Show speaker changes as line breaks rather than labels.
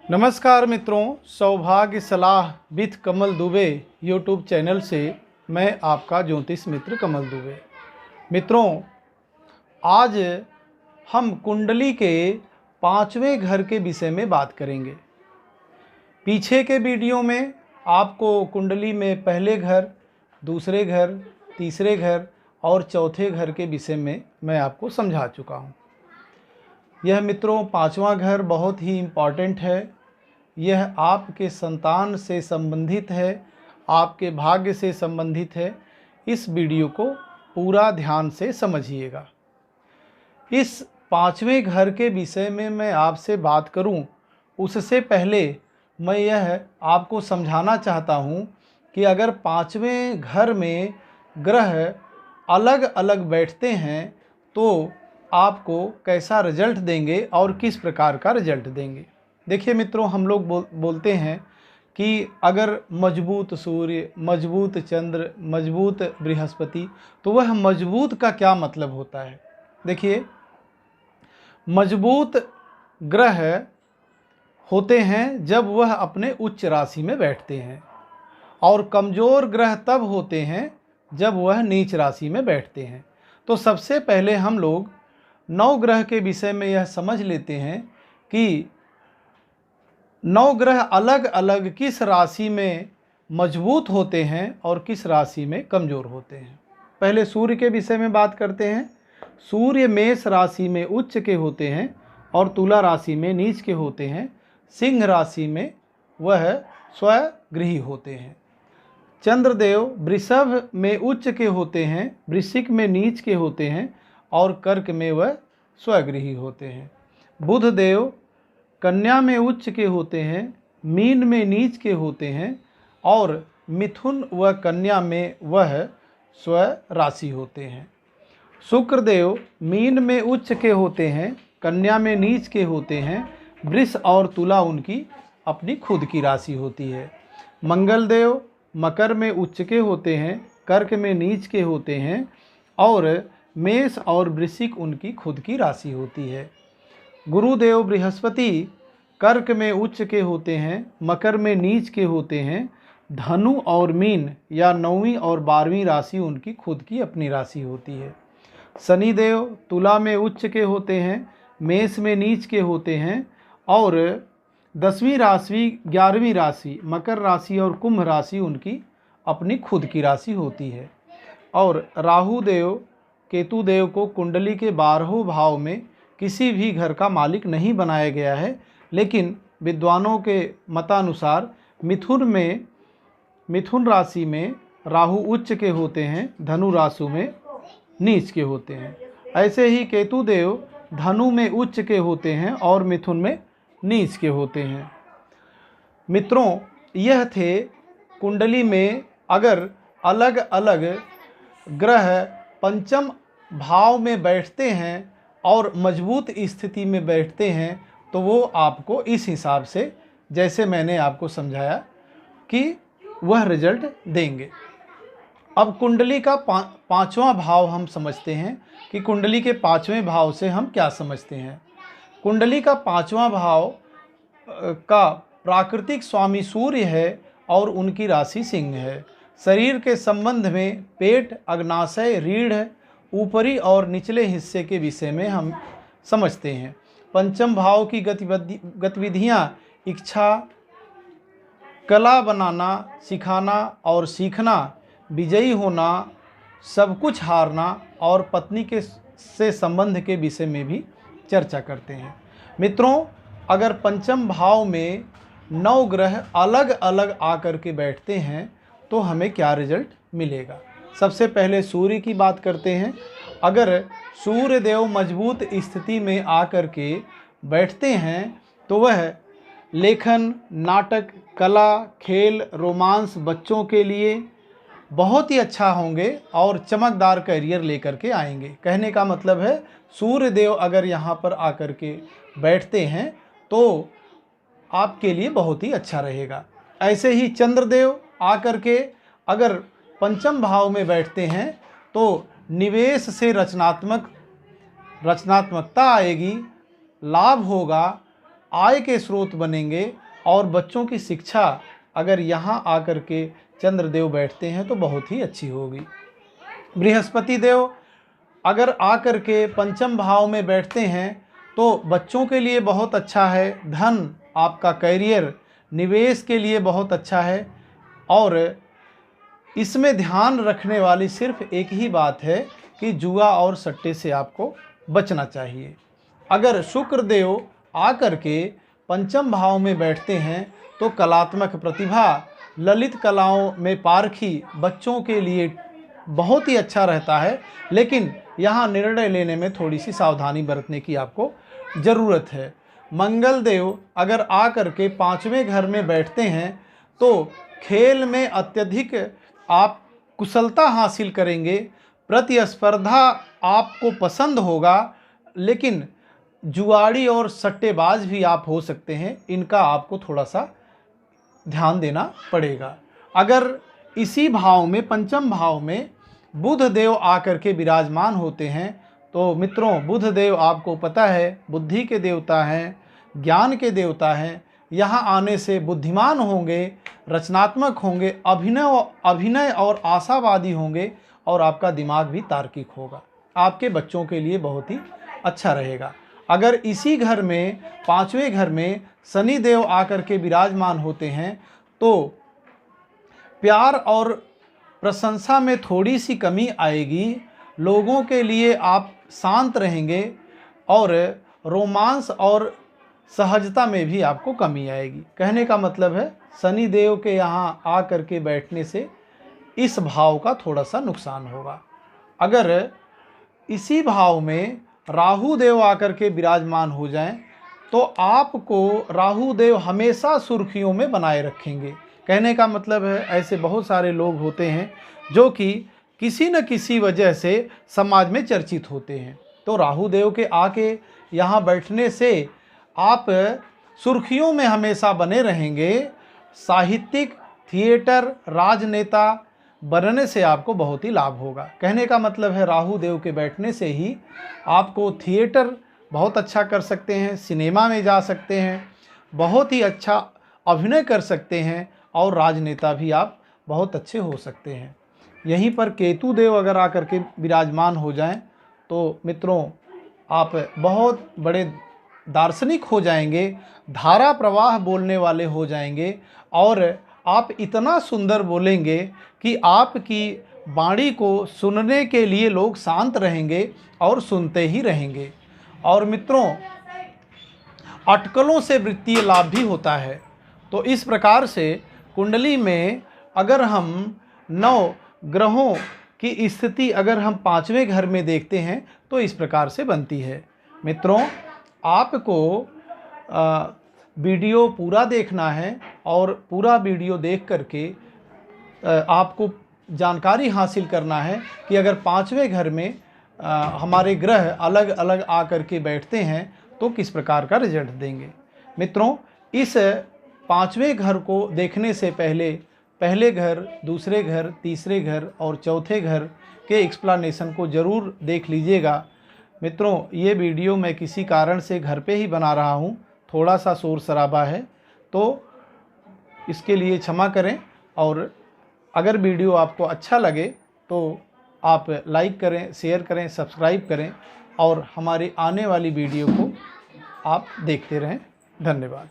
नमस्कार मित्रों, सौभाग्य सलाह with Kamal Dubey YouTube channel से मैं आपका ज्योतिष मित्र कमल दुबे। मित्रों, आज हम कुंडली के 5वें घर के विषय में बात करेंगे। पीछे के वीडियो में आपको कुंडली में पहले घर, दूसरे घर, तीसरे घर और चौथे घर के विषय में मैं आपको समझा चुका हूँ। यह मित्रों 5वां घर बहुत ही इम्पॉर्टेंट है। यह आपके संतान से संबंधित है, आपके भाग्य से संबंधित है। इस वीडियो को पूरा ध्यान से समझिएगा। इस 5वें घर के विषय में मैं आपसे बात करूं, उससे पहले मैं यह आपको समझाना चाहता हूं कि अगर 5वें घर में ग्रह अलग अलग बैठते हैं तो आपको कैसा रिजल्ट देंगे और किस प्रकार का रिजल्ट देंगे। देखिए मित्रों, हम लोग बोलते हैं कि अगर मजबूत सूर्य, मजबूत चंद्र, मजबूत बृहस्पति, तो वह मजबूत का क्या मतलब होता है। देखिए, मजबूत ग्रह होते हैं जब वह अपने उच्च राशि में बैठते हैं, और कमज़ोर ग्रह तब होते हैं जब वह नीच राशि में बैठते हैं। तो सबसे पहले हम लोग 9 ग्रह के विषय में यह समझ लेते हैं कि 9 ग्रह अलग अलग किस राशि में मजबूत होते हैं और किस राशि में कमज़ोर होते हैं। पहले सूर्य के विषय में बात करते हैं। सूर्य मेष राशि में उच्च के होते हैं और तुला राशि में नीच के होते हैं। सिंह राशि में वह स्वगृही होते हैं। चंद्रदेव वृषभ में उच्च के होते हैं, वृश्चिक में नीच के होते हैं और कर्क में वह स्वगृही होते हैं। बुध देव कन्या में उच्च के होते हैं, मीन में नीच के होते हैं और मिथुन व कन्या में वह स्व राशि होते हैं। शुक्रदेव मीन में उच्च के होते हैं, कन्या में नीच के होते हैं, वृष और तुला उनकी अपनी खुद की राशि होती है। मंगलदेव मकर में उच्च के होते हैं, कर्क में नीच के होते हैं और मेष और वृश्चिक उनकी खुद की राशि होती है। गुरुदेव बृहस्पति कर्क में उच्च के होते हैं, मकर में नीच के होते हैं, धनु और मीन या 9वीं और 12वीं राशि उनकी खुद की अपनी राशि होती है। शनिदेव तुला में उच्च के होते हैं, मेष में नीच के होते हैं और 10वीं राशि 11वीं राशि मकर राशि और कुंभ राशि उनकी अपनी खुद की राशि होती है। और राहु देव केतु देव को कुंडली के 12वें भाव में किसी भी घर का मालिक नहीं बनाया गया है, लेकिन विद्वानों के मतानुसार मिथुन राशि में राहु उच्च के होते हैं, धनु राशि में नीच के होते हैं। ऐसे ही केतु देव धनु में उच्च के होते हैं और मिथुन में नीच के होते हैं। मित्रों, यह थे कुंडली में अगर अलग अलग ग्रह पंचम भाव में बैठते हैं और मजबूत स्थिति में बैठते हैं तो वो आपको इस हिसाब से, जैसे मैंने आपको समझाया, कि वह रिजल्ट देंगे। अब कुंडली का 5वां भाव हम समझते हैं कि कुंडली के 5वें भाव से हम क्या समझते हैं। कुंडली का 5वां भाव का प्राकृतिक स्वामी सूर्य है और उनकी राशि सिंह है। शरीर के संबंध में पेट, अग्नाशय, रीढ़, ऊपरी और निचले हिस्से के विषय में हम समझते हैं। पंचम भाव की गतिविधियाँ इच्छा, कला बनाना, सिखाना और सीखना, विजयी होना, सब कुछ हारना और पत्नी के से संबंध के विषय में भी चर्चा करते हैं। मित्रों, अगर पंचम भाव में 9 ग्रह अलग अलग आकर के बैठते हैं तो हमें क्या रिजल्ट मिलेगा। सबसे पहले सूर्य की बात करते हैं। अगर सूर्य देव मजबूत स्थिति में आकर के बैठते हैं तो वह लेखन, नाटक, कला, खेल, रोमांस, बच्चों के लिए बहुत ही अच्छा होंगे और चमकदार करियर लेकर के आएंगे। कहने का मतलब है, सूर्य देव अगर यहाँ पर आकर के बैठते हैं तो आपके लिए बहुत ही अच्छा रहेगा। ऐसे ही चंद्रदेव आकर के अगर पंचम भाव में बैठते हैं तो निवेश से रचनात्मकता आएगी, लाभ होगा, आय के स्रोत बनेंगे और बच्चों की शिक्षा अगर यहाँ आकर के चंद्रदेव बैठते हैं तो बहुत ही अच्छी होगी। बृहस्पति देव अगर आकर के पंचम भाव में बैठते हैं तो बच्चों के लिए बहुत अच्छा है, धन, आपका करियर, निवेश के लिए बहुत अच्छा है। और इसमें ध्यान रखने वाली सिर्फ एक ही बात है कि जुआ और सट्टे से आपको बचना चाहिए। अगर शुक्र देव आकर के पंचम भाव में बैठते हैं तो कलात्मक प्रतिभा, ललित कलाओं में पारखी बच्चों के लिए बहुत ही अच्छा रहता है, लेकिन यहाँ निर्णय लेने में थोड़ी सी सावधानी बरतने की आपको ज़रूरत है। मंगल देव अगर आकर के पाँचवें घर में बैठते हैं तो खेल में अत्यधिक आप कुशलता हासिल करेंगे, प्रतिस्पर्धा आपको पसंद होगा, लेकिन जुआड़ी और सट्टेबाज भी आप हो सकते हैं, इनका आपको थोड़ा सा ध्यान देना पड़ेगा। अगर इसी भाव में, पंचम भाव में बुध देव आकर के विराजमान होते हैं तो मित्रों, बुध देव आपको पता है बुद्धि के देवता हैं, ज्ञान के देवता हैं। यहाँ आने से बुद्धिमान होंगे, रचनात्मक होंगे, अभिनय और आशावादी होंगे और आपका दिमाग भी तार्किक होगा। आपके बच्चों के लिए बहुत ही अच्छा रहेगा। अगर इसी घर में, पाँचवें घर में शनि देव आकर के विराजमान होते हैं तो प्यार और प्रशंसा में थोड़ी सी कमी आएगी, लोगों के लिए आप शांत रहेंगे और रोमांस और सहजता में भी आपको कमी आएगी। कहने का मतलब है शनि देव के यहाँ आकर के बैठने से इस भाव का थोड़ा सा नुकसान होगा। अगर इसी भाव में राहु देव आकर के विराजमान हो जाएं तो आपको राहु देव हमेशा सुर्खियों में बनाए रखेंगे। कहने का मतलब है ऐसे बहुत सारे लोग होते हैं जो कि किसी न किसी वजह से समाज में चर्चित होते हैं, तो राहु देव के आके यहाँ बैठने से आप सुर्खियों में हमेशा बने रहेंगे। साहित्यिक, थिएटर, राजनेता बनने से आपको बहुत ही लाभ होगा। कहने का मतलब है राहु देव के बैठने से ही आपको थिएटर बहुत अच्छा कर सकते हैं, सिनेमा में जा सकते हैं, बहुत ही अच्छा अभिनय कर सकते हैं और राजनेता भी आप बहुत अच्छे हो सकते हैं। यहीं पर केतु देव अगर आकर के विराजमान हो जाएं तो मित्रों आप बहुत बड़े दार्शनिक हो जाएंगे, धारा प्रवाह बोलने वाले हो जाएंगे और आप इतना सुंदर बोलेंगे कि आपकी वाणी को सुनने के लिए लोग शांत रहेंगे और सुनते ही रहेंगे। और मित्रों अटकलों से वित्तीय लाभ भी होता है। तो इस प्रकार से कुंडली में अगर हम 9 ग्रहों की स्थिति अगर हम 5वें घर में देखते हैं तो इस प्रकार से बनती है। मित्रों आपको वीडियो पूरा देखना है और पूरा वीडियो देख करके आपको जानकारी हासिल करना है कि अगर 5वें घर में हमारे ग्रह अलग अलग आकर के बैठते हैं तो किस प्रकार का रिजल्ट देंगे। मित्रों इस 5वें घर को देखने से पहले घर, दूसरे घर, तीसरे घर और चौथे घर के एक्सप्लेनेशन को ज़रूर देख लीजिएगा। मित्रों ये वीडियो मैं किसी कारण से घर पे ही बना रहा हूँ, थोड़ा सा शोर शराबा है तो इसके लिए क्षमा करें। और अगर वीडियो आपको अच्छा लगे तो आप लाइक करें, शेयर करें, सब्सक्राइब करें और हमारी आने वाली वीडियो को आप देखते रहें। धन्यवाद।